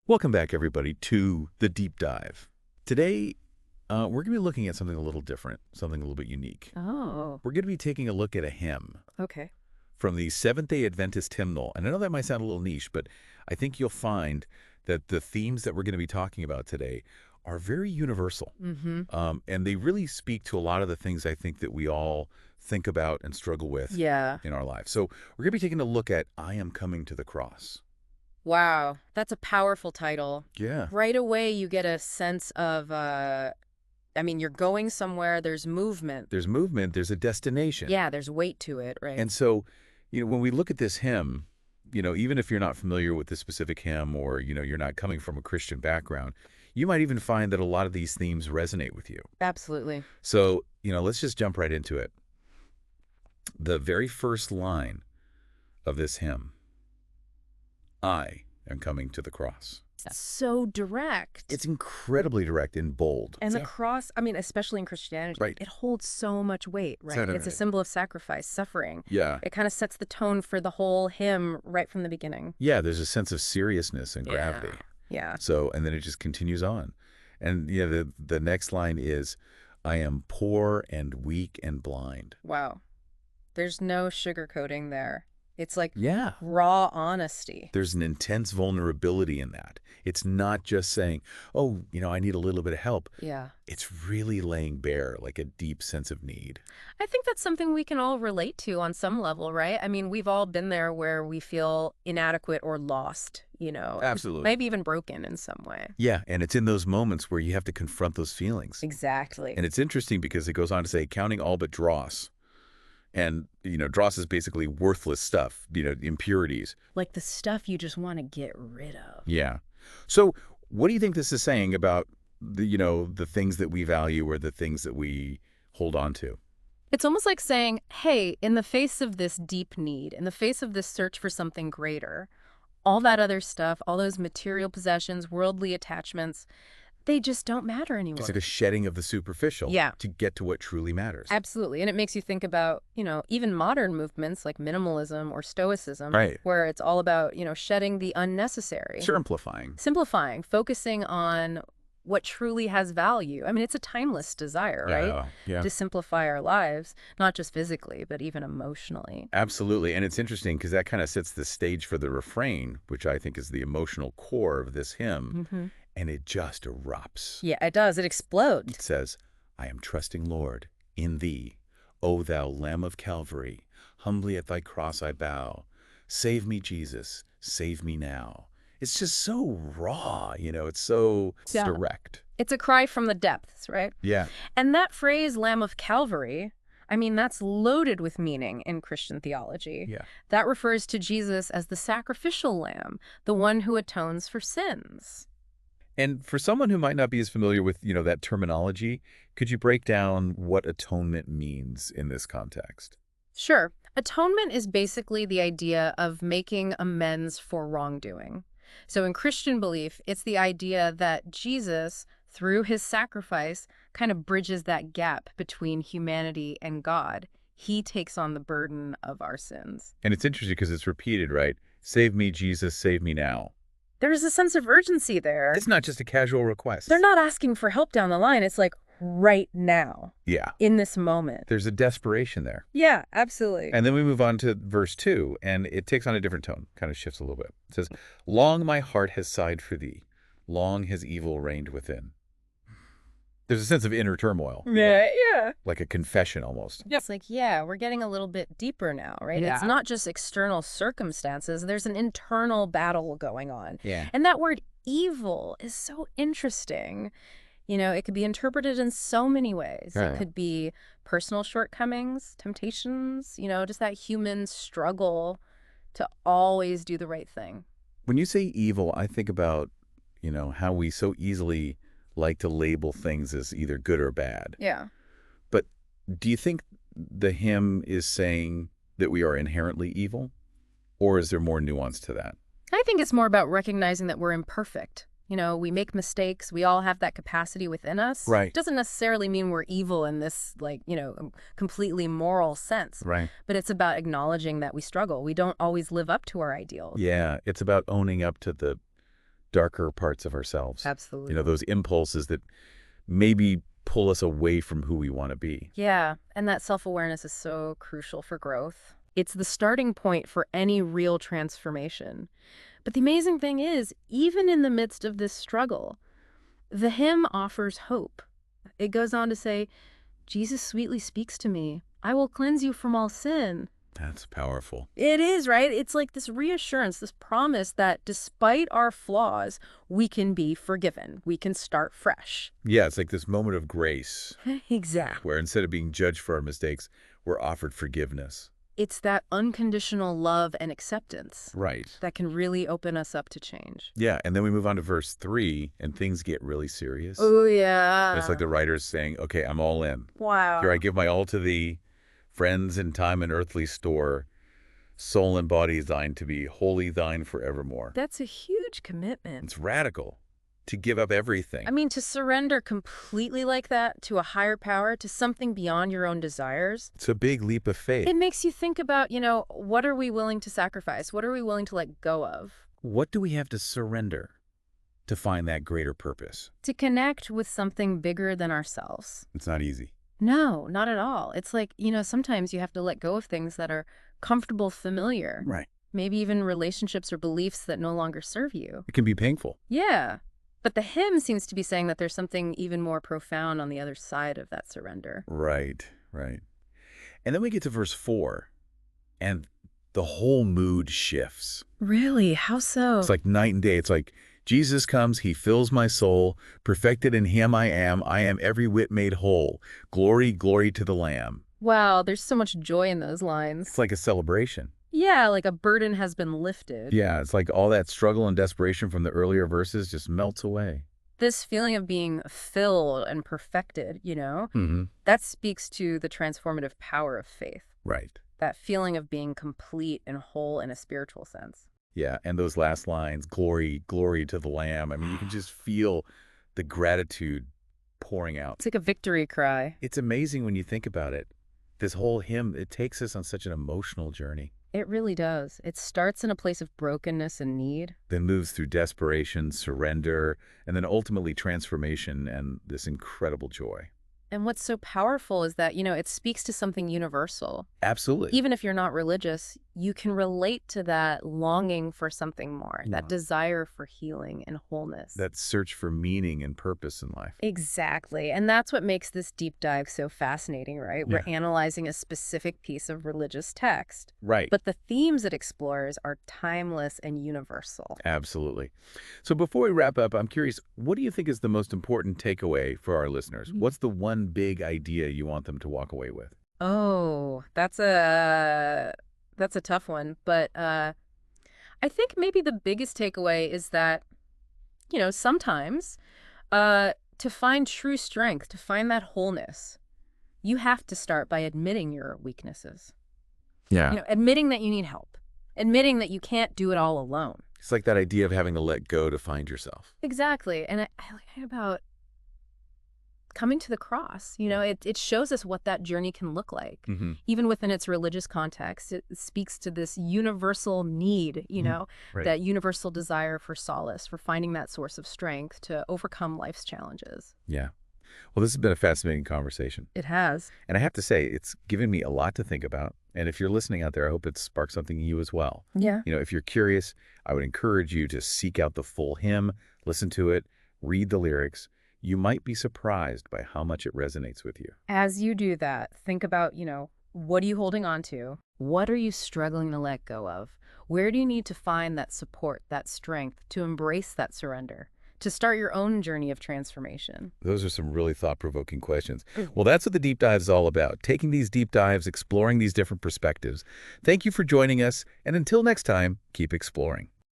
Welcome back, everybody, to the Deep Dive. Today, we're going to be looking at something a little different, something a little bit unique. Oh, We're going to be taking a look at a hymn okay. from the Seventh-day Adventist hymnal. And I know that might sound a little niche, but I think you'll find that the themes that we're going to be talking about today are very universal. Mm-hmm. And they really speak to a lot of the things I think that we all think about and struggle with Yeah. in our lives. So we're going to be taking a look at I Am Coming to the Cross. Wow. That's a powerful title. Yeah. Right away, you get a sense of, you're going somewhere, there's movement. There's movement, there's a destination. Yeah, there's weight to it, right? And so, when we look at this hymn, even if you're not familiar with this specific hymn or, you're not coming from a Christian background, you might even find that a lot of these themes resonate with you. Absolutely. So, let's just jump right into it. The very first line of this hymn, I am coming to the cross. So direct. It's incredibly direct and bold. And the cross, especially in Christianity, Right. it holds so much weight, right? Totally. It's a symbol of sacrifice, suffering. Yeah. It kind of sets the tone for the whole hymn right from the beginning. Yeah, there's a sense of seriousness and gravity. Yeah. So, and then it just continues on. And the next line is, I am poor and weak and blind. Wow. There's no sugarcoating there. It's like Yeah. raw honesty. There's an intense vulnerability in that. It's not just saying, oh, I need a little bit of help. Yeah. It's really laying bare like a deep sense of need. I think that's something we can all relate to on some level, right? We've all been there where we feel inadequate or lost, Absolutely. maybe even broken in some way. Yeah, and it's in those moments where you have to confront those feelings. Exactly. And it's interesting because it goes on to say, counting all but dross. And, dross is basically worthless stuff, impurities. Like the stuff you just want to get rid of. Yeah. So what do you think this is saying about the things that we value or the things that we hold on to? It's almost like saying, hey, in the face of this deep need, in the face of this search for something greater, all that other stuff, all those material possessions, worldly attachments, they just don't matter anymore. It's like a shedding of the superficial to get to what truly matters. Absolutely. And it makes you think about, even modern movements like minimalism or stoicism, Right. where it's all about, shedding the unnecessary. Simplifying, focusing on what truly has value. It's a timeless desire, right? Yeah. To simplify our lives, not just physically, but even emotionally. Absolutely. And it's interesting because that kind of sets the stage for the refrain, which I think is the emotional core of this hymn. Mm-hmm. And it just erupts. Yeah, it does. It explodes. It says, I am trusting, Lord, in thee. O thou Lamb of Calvary, humbly at thy cross I bow. Save me, Jesus, save me now. It's just so raw, it's so direct. It's a cry from the depths, right? Yeah. And that phrase, Lamb of Calvary, that's loaded with meaning in Christian theology. Yeah. That refers to Jesus as the sacrificial lamb, the one who atones for sins. And for someone who might not be as familiar with, that terminology, could you break down what atonement means in this context? Sure. Atonement is basically the idea of making amends for wrongdoing. So in Christian belief, it's the idea that Jesus, through his sacrifice, kind of bridges that gap between humanity and God. He takes on the burden of our sins. And it's interesting because it's repeated, right? Save me, Jesus, save me now. There's a sense of urgency there. It's not just a casual request. They're not asking for help down the line. It's like right now. Yeah. In this moment. There's a desperation there. Yeah, absolutely. And then we move on to verse 2, and it takes on a different tone, kind of shifts a little bit. It says, long my heart has sighed for thee. Long has evil reigned within. There's a sense of inner turmoil. Yeah. Like a confession almost. It's like, we're getting a little bit deeper now, right? Yeah. It's not just external circumstances. There's an internal battle going on. Yeah. And that word evil is so interesting. It could be interpreted in so many ways. Right. It could be personal shortcomings, temptations, just that human struggle to always do the right thing. When you say evil, I think about, how we so easily like to label things as either good or bad. Yeah. But do you think the hymn is saying that we are inherently evil? Or is there more nuance to that? I think it's more about recognizing that we're imperfect. We make mistakes. We all have that capacity within us. Right. It doesn't necessarily mean we're evil in this, completely moral sense. Right. But it's about acknowledging that we struggle. We don't always live up to our ideals. Yeah. It's about owning up to the darker parts of ourselves. Absolutely. Those impulses that maybe pull us away from who we want to be. Yeah, and that self-awareness is so crucial for growth. It's the starting point for any real transformation. But the amazing thing is, even in the midst of this struggle, the hymn offers hope. It goes on to say, Jesus sweetly speaks to me. I will cleanse you from all sin. That's powerful. It is, right? It's like this reassurance, this promise that despite our flaws, we can be forgiven. We can start fresh. Yeah, it's like this moment of grace Exactly. where instead of being judged for our mistakes, we're offered forgiveness. It's that unconditional love and acceptance Right. that can really open us up to change. Yeah, and then we move on to verse 3, and things get really serious. Oh, yeah. It's like the writer's saying, okay, I'm all in. Wow. Here I give my all to thee, friends and time and earthly store, soul and body is thine to be, wholly thine forevermore. That's a huge commitment. It's radical to give up everything. I mean, to surrender completely like that to a higher power, to something beyond your own desires. It's a big leap of faith. It makes you think about, what are we willing to sacrifice? What are we willing to let go of? What do we have to surrender to find that greater purpose? To connect with something bigger than ourselves. It's not easy. No, not at all. It's like, sometimes you have to let go of things that are comfortable, familiar. Right. Maybe even relationships or beliefs that no longer serve you. It can be painful. Yeah. But the hymn seems to be saying that there's something even more profound on the other side of that surrender. Right, right. And then we get to verse 4, and the whole mood shifts. Really? How so? It's like night and day. It's like, Jesus comes, he fills my soul, perfected in him I am every whit made whole. Glory, glory to the Lamb. Wow, there's so much joy in those lines. It's like a celebration. Yeah, like a burden has been lifted. Yeah, it's like all that struggle and desperation from the earlier verses just melts away. This feeling of being filled and perfected, Mm-hmm. that speaks to the transformative power of faith. Right. That feeling of being complete and whole in a spiritual sense. Yeah, and those last lines, glory, glory to the Lamb. I mean, you can just feel the gratitude pouring out. It's like a victory cry. It's amazing when you think about it. This whole hymn, it takes us on such an emotional journey. It really does. It starts in a place of brokenness and need. Then moves through desperation, surrender, and then ultimately transformation and this incredible joy. And what's so powerful is that, it speaks to something universal. Absolutely. Even if you're not religious, you can relate to that longing for something more, that desire for healing and wholeness. That search for meaning and purpose in life. Exactly. And that's what makes this deep dive so fascinating, right? Yeah. We're analyzing a specific piece of religious text. Right. But the themes it explores are timeless and universal. Absolutely. So before we wrap up, I'm curious, what do you think is the most important takeaway for our listeners? What's the one big idea you want them to walk away with? Oh, that's a tough one. But I think maybe the biggest takeaway is that, sometimes to find true strength, to find that wholeness, you have to start by admitting your weaknesses. Yeah. Admitting that you need help, admitting that you can't do it all alone. It's like that idea of having to let go to find yourself. Exactly. And I like about coming to the cross. It shows us what that journey can look like. Mm-hmm. Even within its religious context, it speaks to this universal need, Right. that universal desire for solace, for finding that source of strength to overcome life's challenges. Yeah. Well, this has been a fascinating conversation. It has. And I have to say, it's given me a lot to think about. And if you're listening out there, I hope it sparks something in you as well. Yeah. If you're curious, I would encourage you to seek out the full hymn, listen to it, read the lyrics. You might be surprised by how much it resonates with you. As you do that, think about, what are you holding on to? What are you struggling to let go of? Where do you need to find that support, that strength to embrace that surrender, to start your own journey of transformation? Those are some really thought-provoking questions. Well, that's what the deep dive is all about, taking these deep dives, exploring these different perspectives. Thank you for joining us, and until next time, keep exploring.